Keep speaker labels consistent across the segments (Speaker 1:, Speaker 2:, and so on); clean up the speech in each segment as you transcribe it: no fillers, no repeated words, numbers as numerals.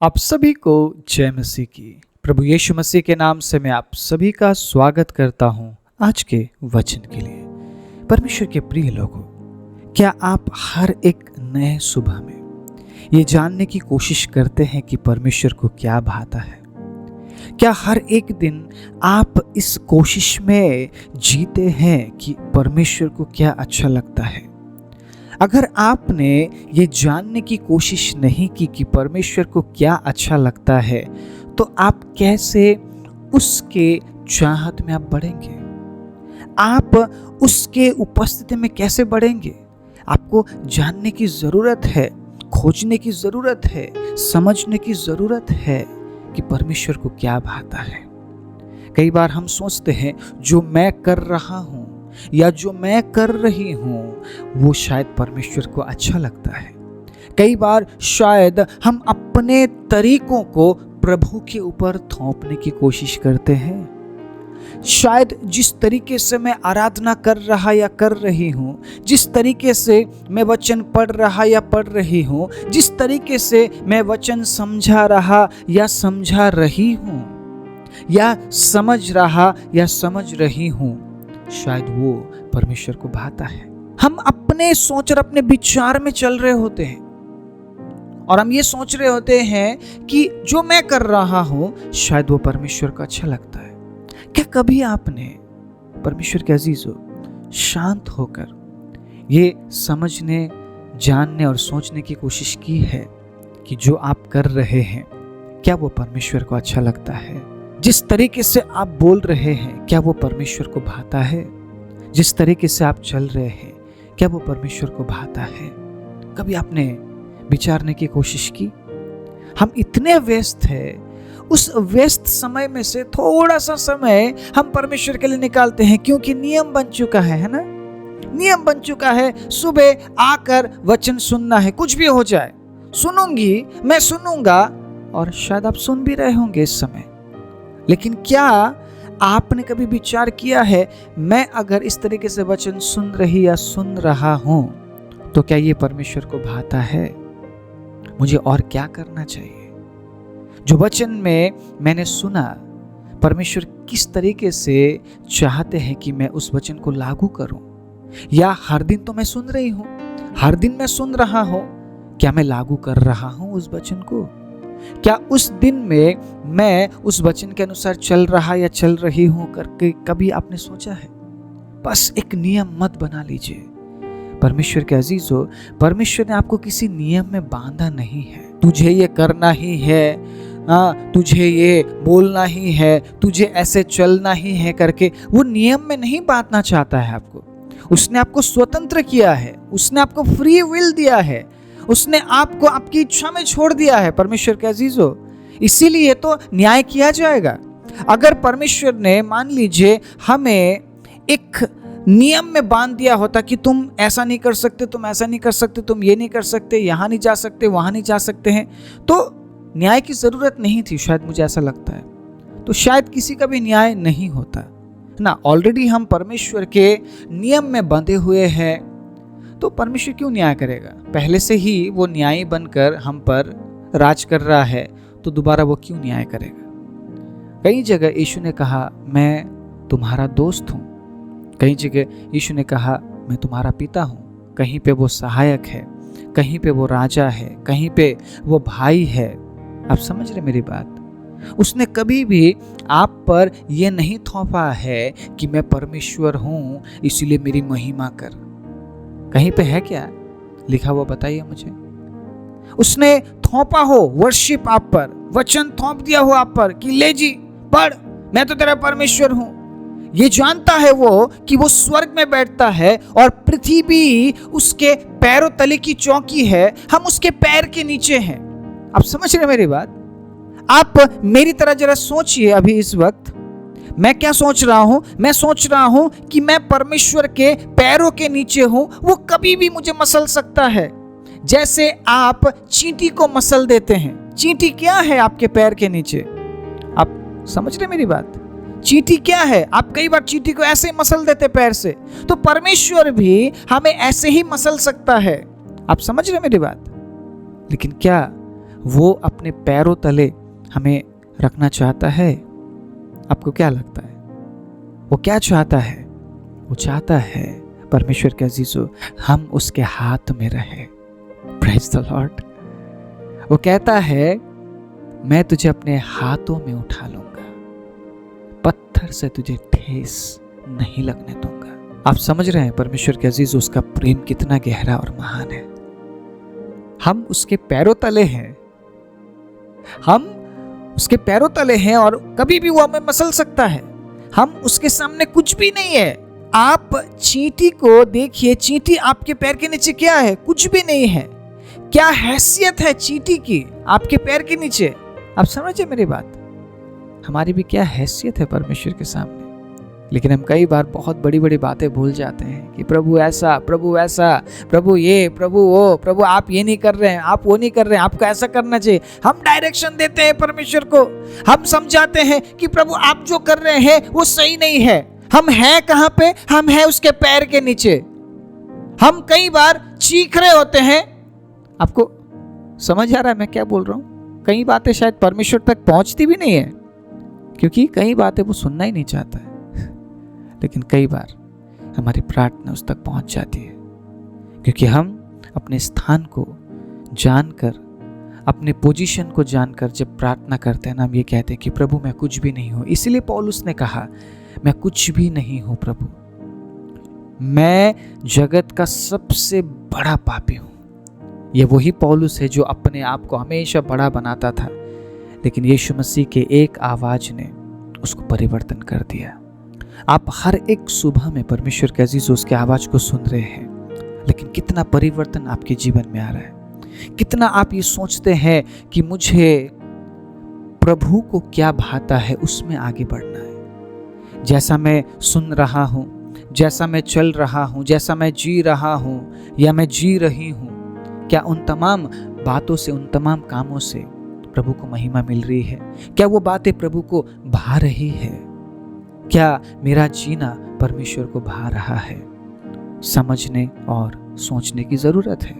Speaker 1: आप सभी को जय मसीह की। प्रभु यीशु मसीह के नाम से मैं आप सभी का स्वागत करता हूं आज के वचन के लिए। परमेश्वर के प्रिय लोगों, क्या आप हर एक नए सुबह में ये जानने की कोशिश करते हैं कि परमेश्वर को क्या भाता है? क्या हर एक दिन आप इस कोशिश में जीते हैं कि परमेश्वर को क्या अच्छा लगता है? अगर आपने ये जानने की कोशिश नहीं की कि परमेश्वर को क्या अच्छा लगता है, तो आप कैसे उसके चाहत में आप बढ़ेंगे? आप उसके उपस्थिति में कैसे बढ़ेंगे? आपको जानने की ज़रूरत है, खोजने की ज़रूरत है, समझने की ज़रूरत है कि परमेश्वर को क्या भाता है। कई बार हम सोचते हैं जो मैं कर रहा हूँ या जो मैं कर रही हूं वो शायद परमेश्वर को अच्छा लगता है। कई बार शायद हम अपने तरीकों को प्रभु के ऊपर थोपने की कोशिश करते हैं। शायद जिस तरीके से मैं आराधना कर रहा या कर रही हूं, जिस तरीके से मैं वचन पढ़ रहा या पढ़ रही हूं, जिस तरीके से मैं वचन समझा रहा या समझा रही हूं, या समझ रहा या समझ रही हूं, शायद वो परमेश्वर को भाता है। हम अपने सोच और अपने विचार में चल रहे होते हैं और हम ये सोच रहे होते हैं कि जो मैं कर रहा हूं शायद वो परमेश्वर को अच्छा लगता है। क्या कभी आपने परमेश्वर के अजीजों शांत होकर ये समझने, जानने और सोचने की कोशिश की है कि जो आप कर रहे हैं क्या वो परमेश्वर को अच्छा लगता है? जिस तरीके से आप बोल रहे हैं क्या वो परमेश्वर को भाता है? जिस तरीके से आप चल रहे हैं क्या वो परमेश्वर को भाता है? कभी आपने विचारने की कोशिश की? हम इतने व्यस्त हैं, उस व्यस्त समय में से थोड़ा सा समय हम परमेश्वर के लिए निकालते हैं, क्योंकि नियम बन चुका है ना? नियम बन चुका है, सुबह आकर वचन सुनना है, कुछ भी हो जाए सुनूंगी, मैं सुनूंगा। और शायद आप सुन भी रहे होंगे इस समय, लेकिन क्या आपने कभी विचार किया है, मैं अगर इस तरीके से वचन सुन रही या सुन रहा हूं तो क्या ये परमेश्वर को भाता है? मुझे और क्या करना चाहिए? जो वचन में मैंने सुना, परमेश्वर किस तरीके से चाहते हैं कि मैं उस वचन को लागू करूं? या हर दिन तो मैं सुन रही हूं, हर दिन मैं सुन रहा हूं, क्या मैं लागू कर रहा हूं उस वचन को? क्या उस दिन में मैं उस वचन के अनुसार चल रहा या चल रही हूं करके कभी आपने सोचा है? बस एक नियम मत बना लीजिए। परमेश्वर के अजीजों, परमेश्वर ने आपको किसी नियम में बांधा नहीं है। तुझे ये करना ही है, तुझे ये बोलना ही है, तुझे ऐसे चलना ही है करके वो नियम में नहीं बांधना चाहता है आपको। उसने आपको स्वतंत्र किया है, उसने आपको फ्री विल दिया है, उसने आपको आपकी इच्छा में छोड़ दिया है। परमेश्वर के अजीजों, इसीलिए तो न्याय किया जाएगा। अगर परमेश्वर ने मान लीजिए हमें एक नियम में बांध दिया होता कि तुम ऐसा नहीं कर सकते, तुम ऐसा नहीं कर सकते, तुम ये नहीं कर सकते, यहाँ नहीं जा सकते, वहाँ नहीं जा सकते हैं, तो न्याय की जरूरत नहीं थी, शायद मुझे ऐसा लगता है। तो शायद किसी का भी न्याय नहीं होता ना। ऑलरेडी हम परमेश्वर के नियम में बंधे हुए हैं, तो परमेश्वर क्यों न्याय करेगा? पहले से ही वो न्यायी बनकर हम पर राज कर रहा है, तो दोबारा वो क्यों न्याय करेगा? कई जगह यीशु ने कहा मैं तुम्हारा दोस्त हूँ, कई जगह यीशु ने कहा मैं तुम्हारा पिता हूँ, कहीं पे वो सहायक है, कहीं पे वो राजा है, कहीं पे वो भाई है। आप समझ रहे मेरी बात? उसने कभी भी आप पर यह नहीं थोपा है कि मैं परमेश्वर हूँ इसीलिए मेरी महिमा कर। कहीं पे है क्या लिखा हुआ? बताइए मुझे। उसने थोपा हो वर्शिप आप पर, वचन थोप दिया हो आप पर कि ले जी पढ़, मैं तो तेरा परमेश्वर हूं। ये जानता है वो कि वो स्वर्ग में बैठता है और पृथ्वी उसके पैरों तले की चौकी है, हम उसके पैर के नीचे हैं। आप समझ रहे मेरी बात? आप मेरी तरह जरा सोचिए। अभी इस वक्त मैं क्या सोच रहा हूं? मैं सोच रहा हूं कि मैं परमेश्वर के पैरों के नीचे हूं, वो कभी भी मुझे मसल सकता है। जैसे आप चींटी को मसल देते हैं, चींटी क्या है आपके पैर के नीचे? आप समझ रहे मेरी बात? चींटी क्या है? आप कई बार चींटी को ऐसे ही मसल देते पैर से, तो परमेश्वर भी हमें ऐसे ही मसल सकता है। आप समझ रहे मेरी बात? लेकिन क्या वो अपने पैरों तले हमें रखना चाहता है? आपको क्या लगता है? वो क्या चाहता है? वो चाहता है परमेश्वर के अजीजों, हम उसके हाथ में रहे। Praise the Lord. वो कहता है, मैं तुझे अपने हाथों में उठा लूंगा, पत्थर से तुझे ठेस नहीं लगने दूंगा। आप समझ रहे हैं परमेश्वर के अजीज, उसका प्रेम कितना गहरा और महान है। हम उसके पैरों तले हैं, हम उसके पैरों तले हैं और कभी भी वो हमें मसल सकता है। हम उसके सामने कुछ भी नहीं है। आप चींटी को देखिए, चींटी आपके पैर के नीचे क्या है? कुछ भी नहीं है। क्या हैसियत है चींटी की आपके पैर के नीचे? आप समझे मेरी बात? हमारी भी क्या हैसियत है परमेश्वर के सामने। लेकिन हम कई बार बहुत बड़ी बड़ी बातें भूल जाते हैं कि प्रभु ऐसा, प्रभु वैसा, प्रभु ये, प्रभु वो, प्रभु आप ये नहीं कर रहे हैं, आप वो नहीं कर रहे हैं, आपको ऐसा करना चाहिए। हम डायरेक्शन देते हैं परमेश्वर को। हम समझाते हैं कि प्रभु आप जो कर रहे हैं वो सही नहीं है। हम हैं कहाँ पे? हम हैं उसके पैर के नीचे। हम कई बार चीख रहे होते हैं। आपको समझ आ रहा है मैं क्या बोल रहा हूँ? कई बातें शायद परमेश्वर तक पहुंचती भी नहीं है, क्योंकि कई बातें वो सुनना ही नहीं चाहता है। लेकिन कई बार हमारी प्रार्थना उस तक पहुंच जाती है, क्योंकि हम अपने स्थान को जानकर, अपने पोजीशन को जानकर जब प्रार्थना करते हैं ना, हम ये कहते हैं कि प्रभु मैं कुछ भी नहीं हूं। इसीलिए पौलुस ने कहा, मैं कुछ भी नहीं हूं प्रभु, मैं जगत का सबसे बड़ा पापी हूं। ये वही पौलुस है जो अपने आप को हमेशा बड़ा बनाता था, लेकिन यीशु मसीह के एक आवाज ने उसको परिवर्तन कर दिया। आप हर एक सुबह में परमेश्वर के अजीज उसके आवाज को सुन रहे हैं, लेकिन कितना परिवर्तन आपके जीवन में आ रहा है? कितना आप ये सोचते हैं कि मुझे प्रभु को क्या भाता है, उसमें आगे बढ़ना है। जैसा मैं सुन रहा हूं, जैसा मैं चल रहा हूं, जैसा मैं जी रहा हूं या मैं जी रही हूं, क्या उन तमाम बातों से, उन तमाम कामों से प्रभु को महिमा मिल रही है? क्या वो बातें प्रभु को भा रही है? क्या मेरा जीना परमेश्वर को भा रहा है? समझने और सोचने की जरूरत है।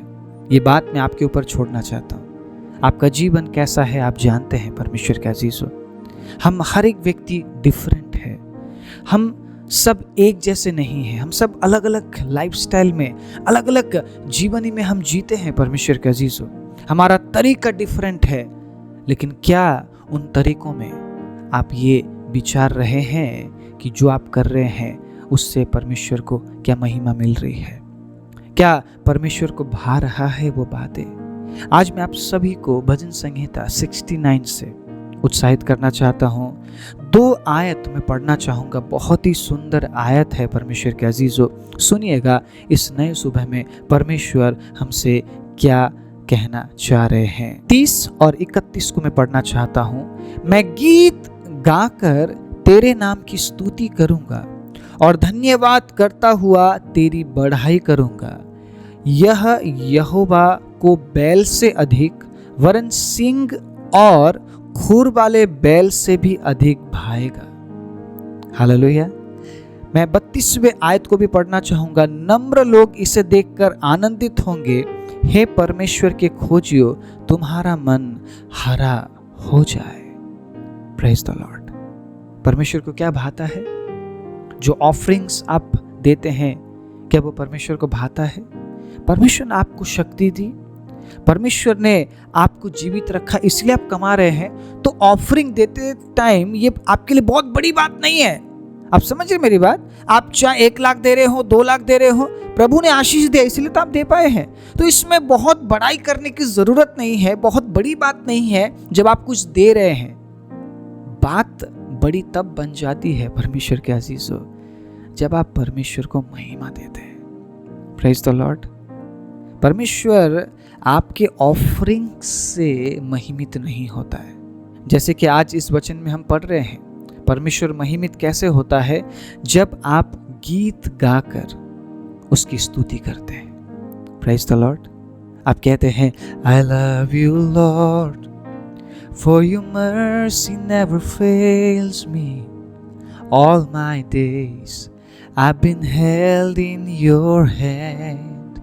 Speaker 1: ये बात मैं आपके ऊपर छोड़ना चाहता हूँ। आपका जीवन कैसा है आप जानते हैं परमेश्वर के अजीजों। हम हर एक व्यक्ति डिफरेंट है। हम सब एक जैसे नहीं हैं। हम सब अलग अलग लाइफस्टाइल में, अलग अलग जीवनी में हम जीते हैं परमेश्वर के अजीजों। हमारा तरीका डिफरेंट है, लेकिन क्या उन तरीकों में आप ये विचार रहे हैं कि जो आप कर रहे हैं उससे परमेश्वर को क्या महिमा मिल रही है? क्या परमेश्वर को भा रहा है वो बातें? आज मैं आप सभी को भजन संहिता 69 से उत्साहित करना चाहता हूँ। 2 आयत मैं पढ़ना चाहूँगा। बहुत ही सुंदर आयत है परमेश्वर के अजीजों। सुनिएगा इस नए सुबह में परमेश्वर हमसे क्या कहना चाह रहे हैं। 30 और 31 को मैं पढ़ना चाहता हूँ। मैं गीत गाकर तेरे नाम की स्तुति करूंगा और धन्यवाद करता हुआ तेरी बढ़ाई करूंगा। यह यहोवा को बैल से अधिक, वरन सींग और खूर वाले बैल से भी अधिक भाएगा। हालेलुया। मैं 32वें आयत को भी पढ़ना चाहूंगा। नम्र लोग इसे देखकर आनंदित होंगे। हे परमेश्वर के खोजियो, तुम्हारा मन हरा हो जाए। Praise the Lord. परमेश्वर को क्या भाता है? जो ऑफरिंग्स आप देते हैं, क्या वो परमेश्वर को भाता है? परमेश्वर ने आपको शक्ति दी, परमेश्वर ने आपको जीवित रखा, इसलिए आप कमा रहे हैं। तो ऑफरिंग देते टाइम ये आपके लिए बहुत बड़ी बात नहीं है। आप समझ रहे मेरी बात? आप चाहे 1 लाख दे रहे हो, 2 लाख दे रहे हो, प्रभु ने आशीष दिया इसलिए तो आप दे पाए हैं। तो इसमें बहुत बड़ाई करने की जरूरत नहीं है, बहुत बड़ी बात नहीं है जब आप कुछ दे रहे हैं। बात बड़ी तब बन जाती है परमेश्वर के अजीजों, जब आप परमेश्वर को महिमा देते हैं। Praise the Lord. परमेश्वर आपके ऑफरिंग से महिमित नहीं होता है। जैसे कि आज इस वचन में हम पढ़ रहे हैं, परमेश्वर महिमित कैसे होता है? जब आप गीत गाकर उसकी स्तुति करते हैं। Praise the Lord. आप कहते हैं, I love you Lord, for your mercy never fails me. All my days I've been held in your hand.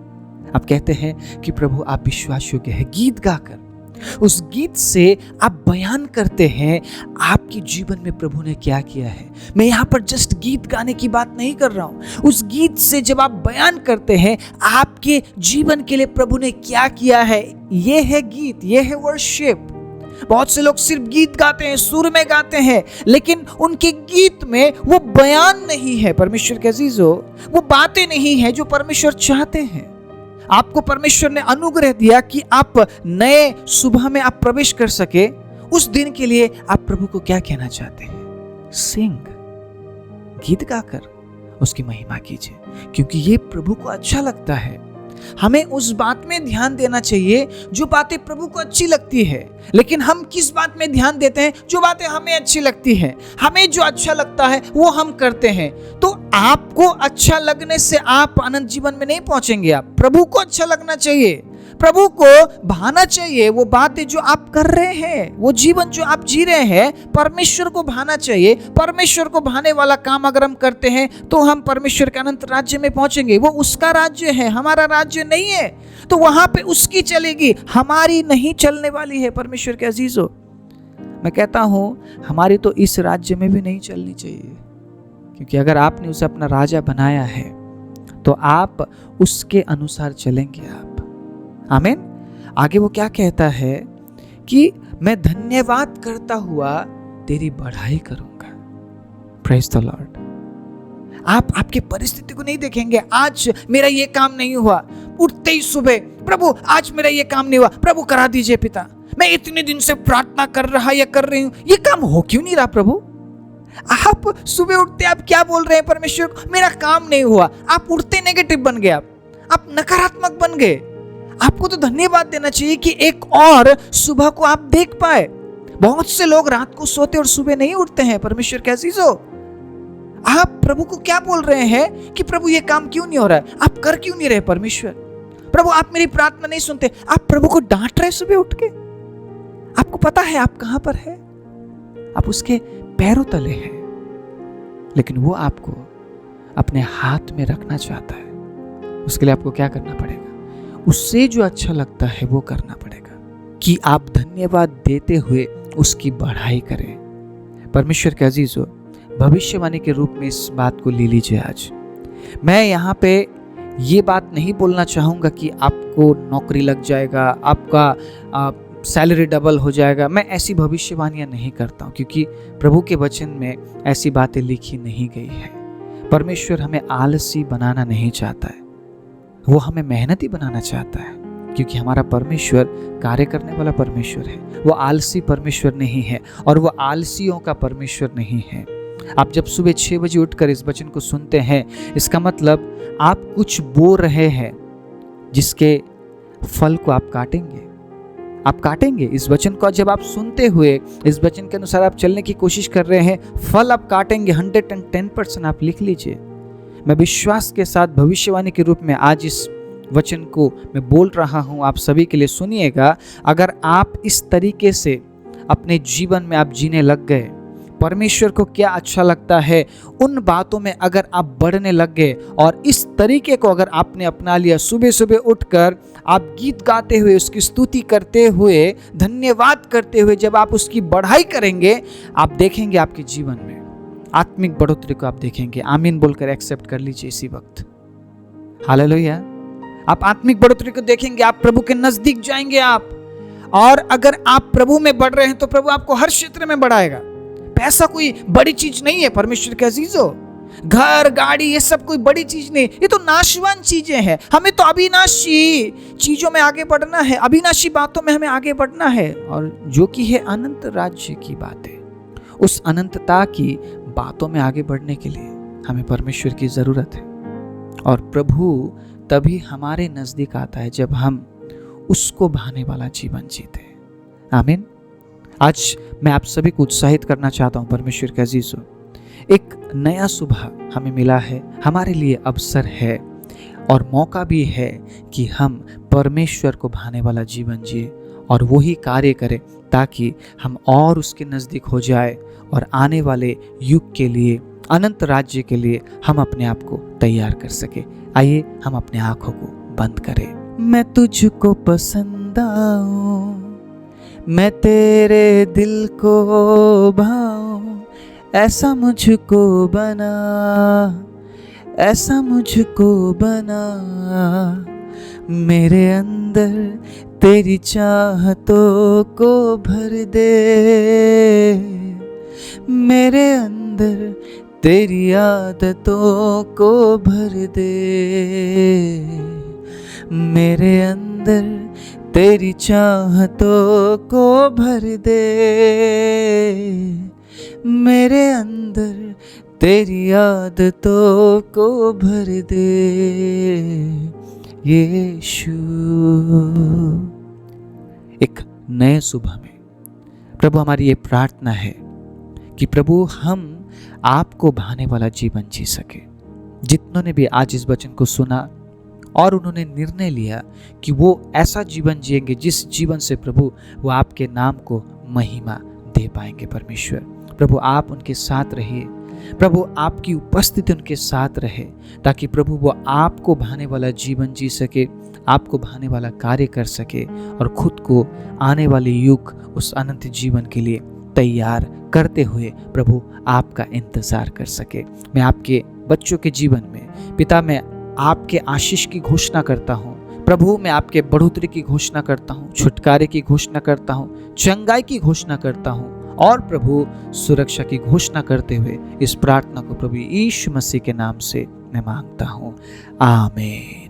Speaker 1: आप कहते हैं कि प्रभु आप विश्वास योग्य है। गीत गाकर उस गीत से आप बयान करते हैं आपके जीवन में प्रभु ने क्या किया है। मैं यहाँ पर जस्ट गीत गाने की बात नहीं कर रहा हूँ। उस गीत से जब आप बयान करते हैं आपके जीवन के लिए प्रभु ने क्या किया है, ये है गीत, ये है वर्शिप। बहुत से लोग सिर्फ गीत गाते हैं, सुर में गाते हैं, लेकिन उनके गीत में वो बयान नहीं है। परमेश्वर के अजीजों, वो बातें नहीं है जो परमेश्वर चाहते हैं। आपको परमेश्वर ने अनुग्रह दिया कि आप नए सुबह में आप प्रवेश कर सके। उस दिन के लिए आप प्रभु को क्या कहना चाहते हैं? सिंग, गीत गाकर उसकी महिमा कीजिए, क्योंकि ये प्रभु को अच्छा लगता है। हमें उस बात में ध्यान देना चाहिए जो बातें प्रभु को अच्छी लगती है। लेकिन हम किस बात में ध्यान देते हैं? जो बातें हमें अच्छी लगती है, हमें जो अच्छा लगता है वो हम करते हैं। तो आपको अच्छा लगने से आप अनंत जीवन में नहीं पहुंचेंगे। आप प्रभु को अच्छा लगना चाहिए, प्रभु को भाना चाहिए। वो बातें जो आप कर रहे हैं, वो जीवन जो आप जी रहे हैं, परमेश्वर को भाना चाहिए। परमेश्वर को भाने वाला काम अगर हम करते हैं तो हम परमेश्वर के अनंत राज्य में पहुंचेंगे। वो उसका राज्य है, हमारा राज्य नहीं है। तो वहां पे उसकी चलेगी, हमारी नहीं चलने वाली है। परमेश्वर के अजीजों, मैं कहता हूं हमारी तो इस राज्य में भी नहीं चलनी चाहिए, क्योंकि अगर आपने उसे अपना राजा बनाया है तो आप उसके अनुसार चलेंगे। आप आमीन। आगे वो क्या कहता है कि मैं धन्यवाद करता हुआ तेरी बढ़ाई करूंगा। Praise the Lord. आप आपकी परिस्थिति को नहीं देखेंगे, आज मेरा ये काम नहीं हुआ, उठते ही सुबह प्रभु आज मेरा ये काम नहीं हुआ, प्रभु करा दीजिए पिता, मैं इतने दिन से प्रार्थना कर रहा या कर रही हूं, ये काम हो क्यों नहीं रहा प्रभु। आप सुबह उठते आप क्या बोल रहे हैं परमेश्वर को? मेरा काम नहीं हुआ। आप उठते नेगेटिव बन गए, आप नकारात्मक बन गए। आपको तो धन्यवाद देना चाहिए कि एक और सुबह को आप देख पाए। बहुत से लोग रात को सोते और सुबह नहीं उठते हैं। परमेश्वर के अजीजों, आप प्रभु को क्या बोल रहे हैं कि प्रभु ये काम क्यों नहीं हो रहा है, आप कर क्यों नहीं रहे? परमेश्वर, प्रभु आप मेरी प्रार्थना नहीं सुनते। आप प्रभु को डांट रहे सुबह उठ के। आपको पता है आप कहां पर है, आप उसके पैरों तले हैं, लेकिन वो आपको अपने हाथ में रखना चाहता है। उसके लिए आपको क्या करना पड़ेगा? उससे जो अच्छा लगता है वो करना पड़ेगा, कि आप धन्यवाद देते हुए उसकी बढ़ाई करें। परमेश्वर के अजीजों, भविष्यवाणी के रूप में इस बात को ले लीजिए। आज मैं यहाँ पे ये बात नहीं बोलना चाहूँगा कि आपको नौकरी लग जाएगा, आपका सैलरी डबल हो जाएगा। मैं ऐसी भविष्यवाणियाँ नहीं करता हूँ, क्योंकि प्रभु के वचन में ऐसी बातें लिखी नहीं गई है। परमेश्वर हमें आलसी बनाना नहीं चाहता है, वो हमें मेहनती बनाना चाहता है, क्योंकि हमारा परमेश्वर कार्य करने वाला परमेश्वर है। वो आलसी परमेश्वर नहीं है और वो आलसियों का परमेश्वर नहीं है। आप जब सुबह 6 बजे उठकर इस वचन को सुनते हैं, इसका मतलब आप कुछ बो रहे हैं जिसके फल को आप काटेंगे। आप काटेंगे इस वचन को। जब आप सुनते हुए इस वचन के अनुसार आप चलने की कोशिश कर रहे हैं, फल आप काटेंगे। 110% आप लिख लीजिए। मैं विश्वास के साथ भविष्यवाणी के रूप में आज इस वचन को मैं बोल रहा हूं, आप सभी के लिए सुनिएगा। अगर आप इस तरीके से अपने जीवन में आप जीने लग गए, परमेश्वर को क्या अच्छा लगता है उन बातों में अगर आप बढ़ने लग गए, और इस तरीके को अगर आपने अपना लिया, सुबह सुबह उठकर आप गीत गाते हुए, उसकी स्तुति करते हुए, धन्यवाद करते हुए जब आप उसकी बढ़ाई करेंगे, आप देखेंगे आपके जीवन में आत्मिक बढ़ोतरी को आप देखेंगे। आमीन बोलकर एक्सेप्ट कर लीजिए इसी वक्त। हालेलुया। आप आत्मिक बढ़ोतरी को देखेंगे, आप प्रभु के नजदीक जाएंगे आप। और अगर आप प्रभु में बढ़ रहे हैं तो प्रभु आपको हर क्षेत्र में बढ़ाएगा। पैसा कोई बड़ी चीज नहीं है परमेश्वर के अजीजों। घर, गाड़ी, ये सब कोई बड़ी चीज नहीं, ये तो नाशवान चीजें हैं। हमें तो अविनाशी चीजों में आगे बढ़ना है, अविनाशी बातों में हमें आगे बढ़ना है, और जो कि है अनंत राज्य की बातें। उस अनंतता की बातों में आगे बढ़ने के लिए हमें परमेश्वर की जरूरत है, और प्रभु तभी हमारे नजदीक आता है जब हम उसको भाने वाला जीवन जीते हैं। आमीन। आज मैं आप सभी को उत्साहित करना चाहता हूं परमेश्वर के अजीजों, एक नया सुबह हमें मिला है, हमारे लिए अवसर है और मौका भी है कि हम परमेश्वर को भाने वाला जीवन जिए और वही कार्य करें, ताकि हम और उसके नजदीक हो जाए और आने वाले युग के लिए, अनंत राज्य के लिए हम अपने आप को तैयार कर सके। आइए हम अपने आंखों को बंद करें। मैं तुझको पसंद आऊं, मैं तेरे दिल को भाऊं, ऐसा मुझको बना, ऐसा मुझको बना। मेरे अंदर तेरी चाहतों को भर दे, मेरे अंदर तेरी आदतों को भर दे। मेरे अंदर तेरी चाहतों को भर दे, मेरे अंदर तेरी आदतों को भर दे। यीशु, एक नए सुबह में प्रभु हमारी ये प्रार्थना है कि प्रभु हम आपको भाने वाला जीवन जी सके। जितनों ने भी आज इस वचन को सुना और उन्होंने निर्णय लिया कि वो ऐसा जीवन जिएंगे जिस जीवन से प्रभु वो आपके नाम को महिमा दे पाएंगे। परमेश्वर प्रभु आप उनके साथ रहिए, प्रभु आपकी उपस्थिति उनके साथ रहे, ताकि प्रभु वो आपको भाने वाला जीवन जी सके, आपको भाने वाला कार्य कर सके और खुद को आने वाले युग उस अनंत जीवन के लिए तैयार करते हुए प्रभु आपका इंतजार कर सके। मैं आपके बच्चों के जीवन में पिता, मैं आपके आशीष की घोषणा करता हूँ प्रभु, मैं आपके बढ़ोतरी की घोषणा करता हूँ, छुटकारे की घोषणा करता हूँ, चंगाई की घोषणा करता हूँ और प्रभु सुरक्षा की घोषणा करते हुए इस प्रार्थना को प्रभु यीशु मसीह के नाम से मैं मांगता हूँ। आमीन।